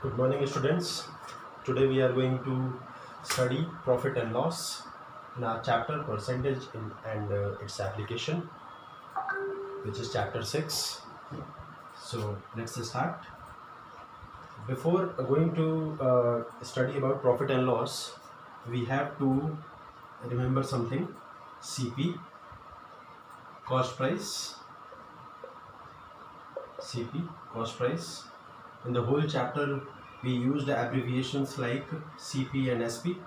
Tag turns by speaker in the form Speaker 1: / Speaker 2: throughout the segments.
Speaker 1: Good morning, students. Today we are going to study profit and loss in our chapter percentage and its application, which is chapter 6. So let's start. Before going to study about profit and loss, we have to remember something: CP, cost price, CP, cost price. In the whole chapter, we used abbreviations like CP and SP.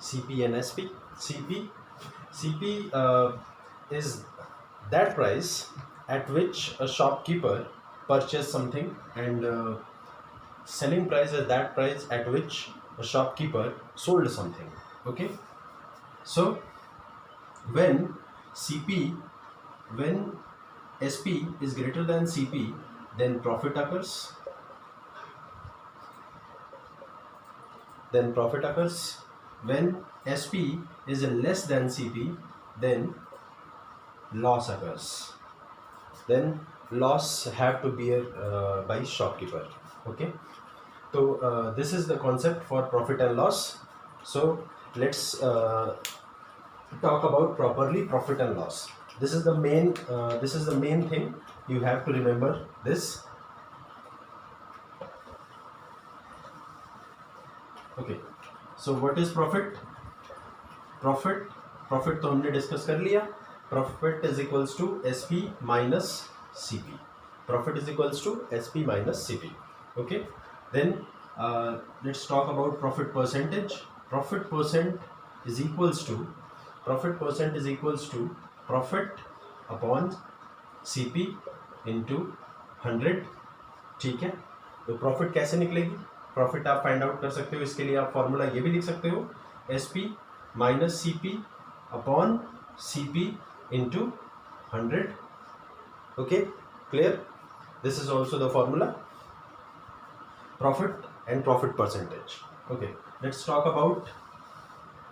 Speaker 1: CP and SP. CP is that price at which a shopkeeper purchased something, and selling price is that price at which a shopkeeper sold something. Okay, so when SP is greater than CP, then profit occurs. When SP is less than CP, then loss occurs. Then loss have to bear by shopkeeper. Okay, so this is the concept for profit and loss. So let's talk about properly profit and loss. This is the main thing you have to remember this. Okay, so what is profit? Profit तो हमने discuss कर लिया. Profit is equals to SP minus CP. Profit is equals to SP minus CP. Okay, then let's talk about profit percentage. Profit percent is equals to profit upon CP into 100. ठीक है, तो profit कैसे निकलेगी? Profit आप find out कर सकते हो. इसके लिए आप फॉर्मूला ये भी लिख सकते हो: SP minus CP upon CP into 100. Okay, clear? This is also the formula. Profit and profit percentage. Okay, let's talk about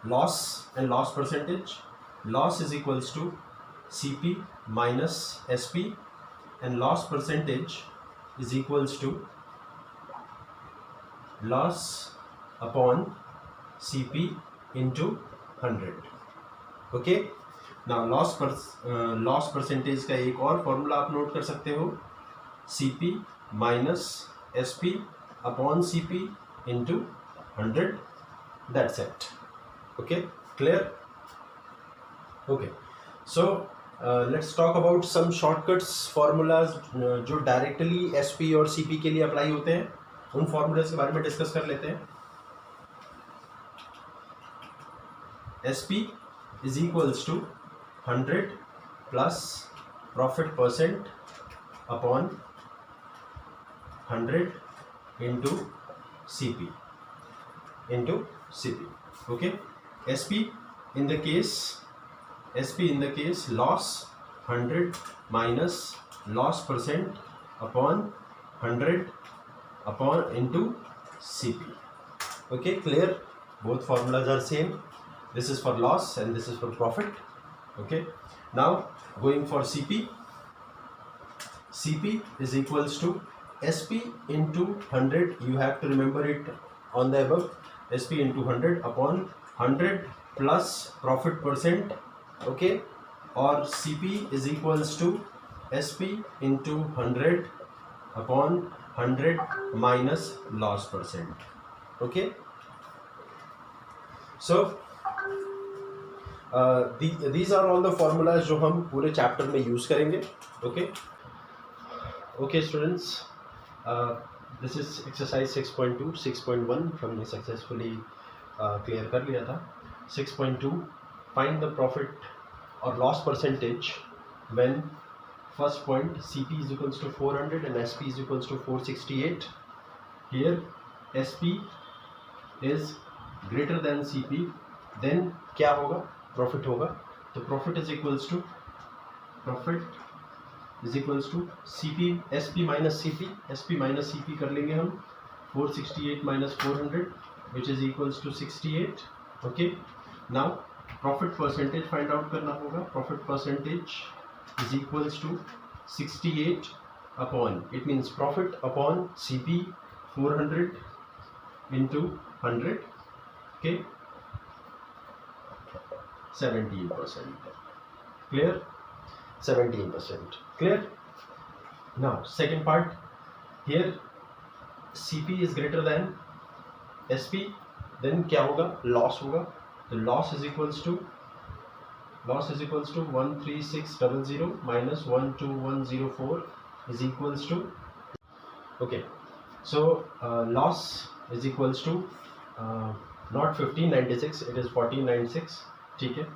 Speaker 1: loss and loss percentage. Loss is equals to CP minus SP, and loss percentage is equals to loss upon CP into 100. Okay, now loss percentage का एक और formula आप note कर सकते हो: CP minus SP upon CP into 100. That's it. Okay, clear? Okay, so let's talk about some shortcuts formulas जो directly SP और CP के लिए अप्लाई होते हैं. उन फॉर्मूलाज के बारे में डिस्कस कर लेते हैं. SP is equals to 100 plus profit percent upon 100 into CP. Okay, SP in the case loss 100 minus loss percent upon 100 upon into CP. Okay, clear? Both formulas are same. This is for loss and this is for profit. Okay, now going for CP. CP is equals to SP into 100. You have to remember it on the above. SP into 100 upon 100 plus profit percent. Okay, or CP is equals to SP into 100 upon 100 minus loss percent. Okay, so these are all the formulas जो हम पूरे chapter में use करेंगे. Okay students, this is exercise 6.2. 6.1 हमने successfully clear कर लिया था. 6.2, find the profit or loss percentage when first point CP is equals to 400 and SP is equals to 468. Here SP is greater than CP, then क्या होगा? Profit होगा. तो profit is equals to CP SP minus CP. SP minus CP कर लेंगे हम. 468 minus 400 which is equals to 68. Okay, now profit percentage find out करना होगा. Profit percentage is equals to 68 upon, it means profit upon CP 400 into 100, okay, 17%. Clear? 17%. Clear? Now second part, here CP is greater than SP, then क्या होगा? Loss होगा. तो loss is equals to 13600 minus 12104 is equals to, okay, so loss is equals to not 1596, it is 1496. ठीक है.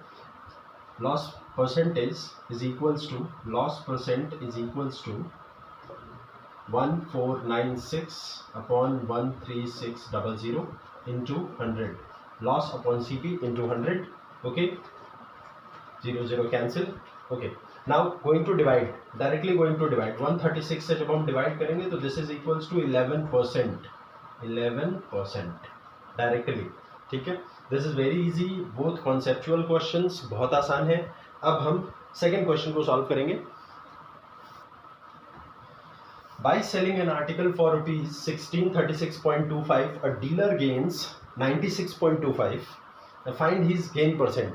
Speaker 1: loss percentage is equals to 1496 upon 13600 into 100. Loss upon CP into 100. Okay, 0 cancel. Okay, now going to divide, directly going to divide 136 से जब हम divide करेंगे तो this is equals to 11% directly. ठीक है. This is very easy, both conceptual questions, बहुत आसान है. अब हम second question को solve करेंगे. By selling an article for rupees 1636.25, a dealer gains 96.25. Find his gain percent.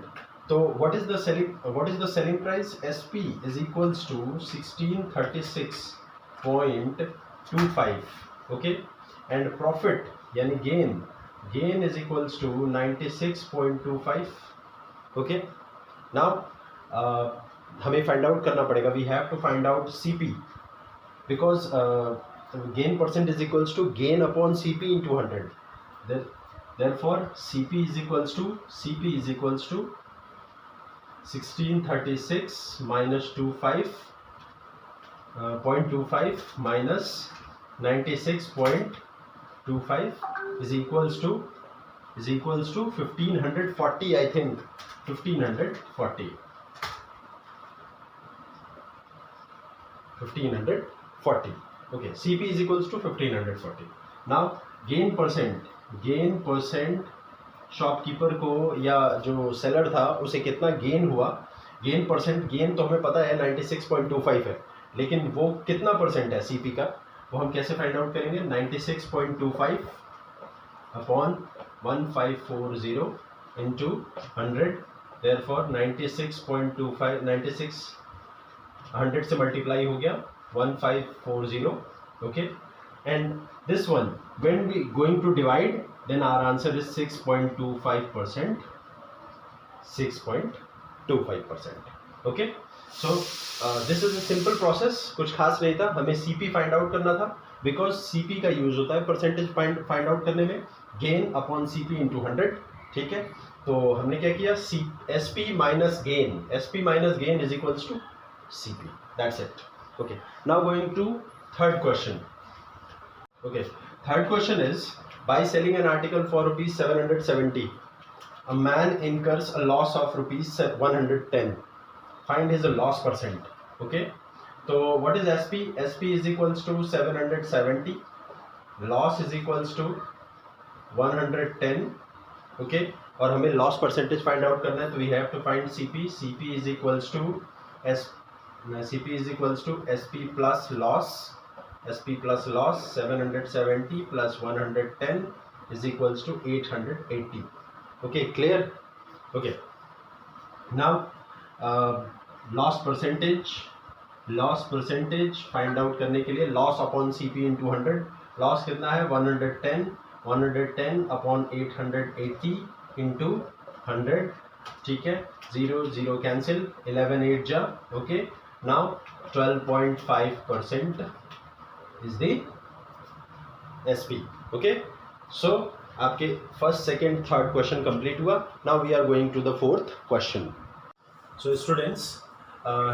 Speaker 1: So what is the selling price? SP is equals to 1636.25. Okay, and profit यानी gain is equals to 96.25. Okay, now हमें find out करना पड़ेगा. We have to find out CP. Because gain percent is equals to gain upon CP into 100. Therefore CP is equals to 1636 minus 0.25 minus 96.25 is equals to 1540. I think 1540. Okay, CP is equals to 1540. Now gain percent shopkeeper को या जो seller था उसे कितना gain हुआ. Gain तो हमें पता है 96.25 है, लेकिन वो कितना परसेंट है CP का, वो हम कैसे फाइंड आउट करेंगे? 96.25 अपॉन 1540 इंटू 100. देयरफॉर 96 100 से मल्टीप्लाई हो गया 1540. Okay, and this one when we going to divide, then our answer is 6.25%. 6.25%. Okay, so this is a simple process. कुछ खास नहीं था. हमें CP फाइंड आउट करना था, बिकॉज CP का यूज होता है परसेंटेज फाइंड आउट करने में. Gain upon CP into 100. ठीक है, तो हमने क्या किया? SP minus gain is equals to CP. That's it. Okay, now going to third question. Okay, third question is, by selling an article for rupees 770, a man incurs a loss of rupees 110. Find his loss percent. Okay, so what is SP? SP is equals to 770. Loss is equals to 110. Okay, और हमें loss percentage find out करना है, तो we have to find CP. CP is equals to SP plus loss. 770 plus 110 is equals to 880. Okay, clear? Okay, now loss percentage find out करने के लिए loss upon CP into 100. loss कितना है? 110 upon 880 into 100. ठीक है, 0 cancel, 11 8 जा. Okay, now 12.5% is the SP. Okay, so आपके first, second, third question complete हुआ. Now we are going to the fourth question. So students,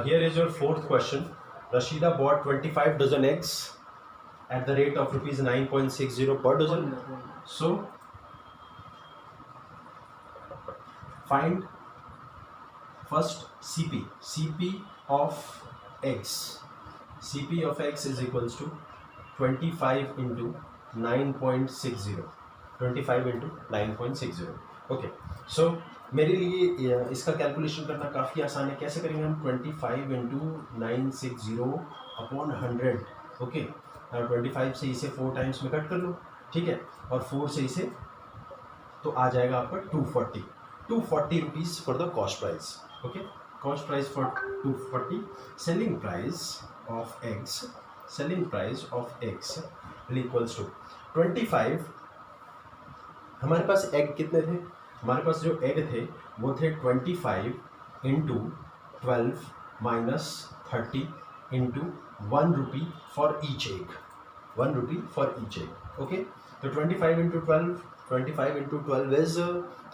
Speaker 1: here is your fourth question. Rashida bought 25 dozen eggs at the rate of rupees 9.60 per dozen. So find first CP of x. CP of x is equals to 25 into 9.60. 25 into 9.60. Okay, सो मेरे लिए इसका calculation करना काफ़ी आसान है. कैसे करेंगे हम? 25 इंटू 960 अपॉन 100. ओके, 25 से इसे 4 टाइम्स में कट कर लो, ठीक है, और 4 से इसे, तो आ जाएगा आपका 240 rupees for the cost price. Okay, cost price for 240. Selling price of eggs equals to 25. हमारे पास एग कितने थे? हमारे पास जो एग थे वो थे 25 into 12 minus 30 into 1 rupee for each egg. 1 rupee for each egg. Okay, तो 25 into 12 is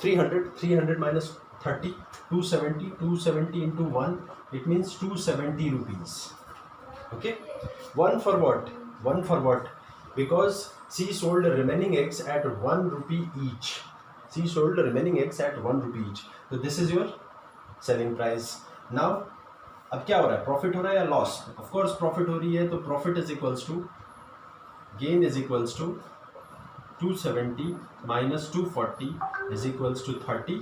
Speaker 1: 300 minus 30, 270 into 1, it means 270 rupees. Okay, one for what? Because she sold the remaining eggs at 1 rupee each. So this is your selling price. Now अब क्या हो रहा है? Profit हो रहा है या लॉस? ऑफ कोर्स प्रॉफिट हो रही है, तो profit is equals to gain is equals to 270 minus 240 is equals to 30.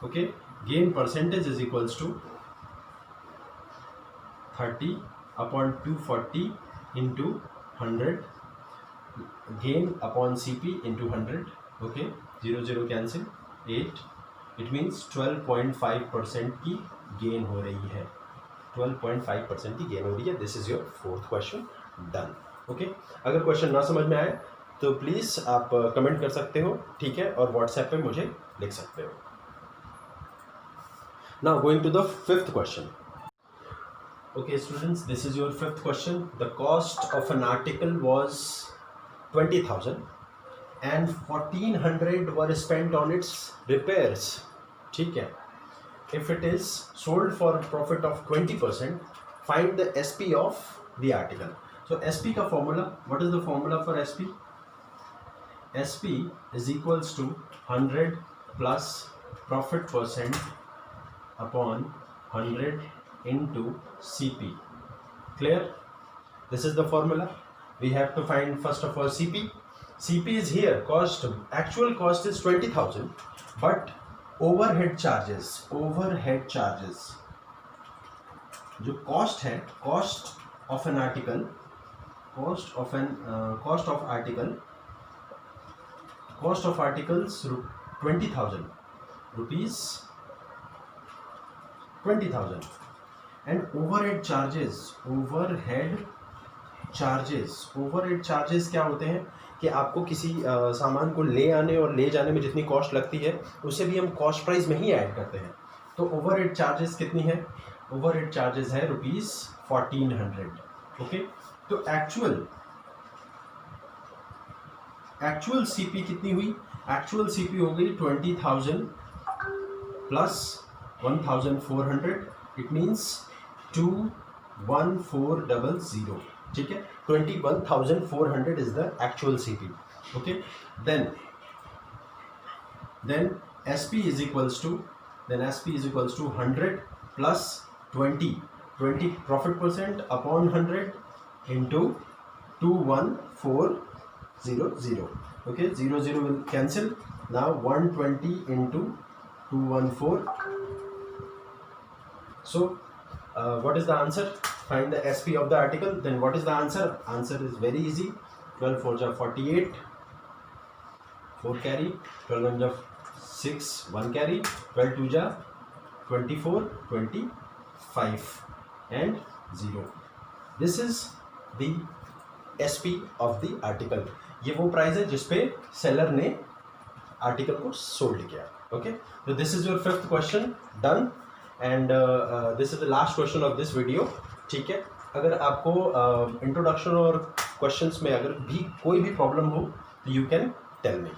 Speaker 1: Okay, gain percentage is equals to 30 upon 240 into 100, gain upon CP into 100. Okay, 0 cancel, 8. It means 12.5% की gain हो रही है. 12.5% की gain हो रही है. This is your 4th question done. Okay, अगर question ना समझ में आए तो प्लीज़ आप कमेंट कर सकते हो, ठीक है, और व्हाट्सएप पे मुझे लिख सकते हो. Now going to the 5th question. Okay students, this is your 5th question. The cost of an article was 20,000 and 1,400 were spent on its repairs. ठीक है. If it is sold for a profit of 20%, find the SP of the article. So SP का formula, what is the formula for SP? SP is equals to 100 plus profit percent upon 100 into CP. Clear? This is the formula. We have to find first of all CP. CP is here. Cost, actual cost is 20,000, but overhead charges. जो cost है, cost of articles 20,000 rupees. 20,000. And overhead charges क्या होते हैं कि आपको किसी सामान को ले आने और ले जाने में जितनी कॉस्ट लगती है उसे भी हम कॉस्ट प्राइस में ही ऐड करते हैं. तो ओवरहेड चार्जेस कितनी है? ओवरहेड चार्जेस है ₹1400. ओके, तो एक्चुअल CP कितनी हुई? एक्चुअल CP हो गई 20,000 प्लस 1,400. It means 21400. ठीक है, 21,400 is the actual CP. Okay, then SP is equals to 100 plus 20 profit percent upon 100 into 21400. Okay, 0 will cancel. Now 120 into 214. So what is the answer? Find the SP of the article. Then what is the answer? Answer is very easy. 12 4 ja 48, 4 carry, 12 1 ja 6, 1 carry, 12 2 ja 24, 25 and 0. This is the SP of the article. ये वो price है जिस पे seller ने article को sold किया. Okay, तो this is your 5th question done. And this is the last question of this video. ठीक है, अगर आपको इंट्रोडक्शन और क्वेश्चंस में अगर भी कोई भी प्रॉब्लम हो तो यू कैन टेल मी.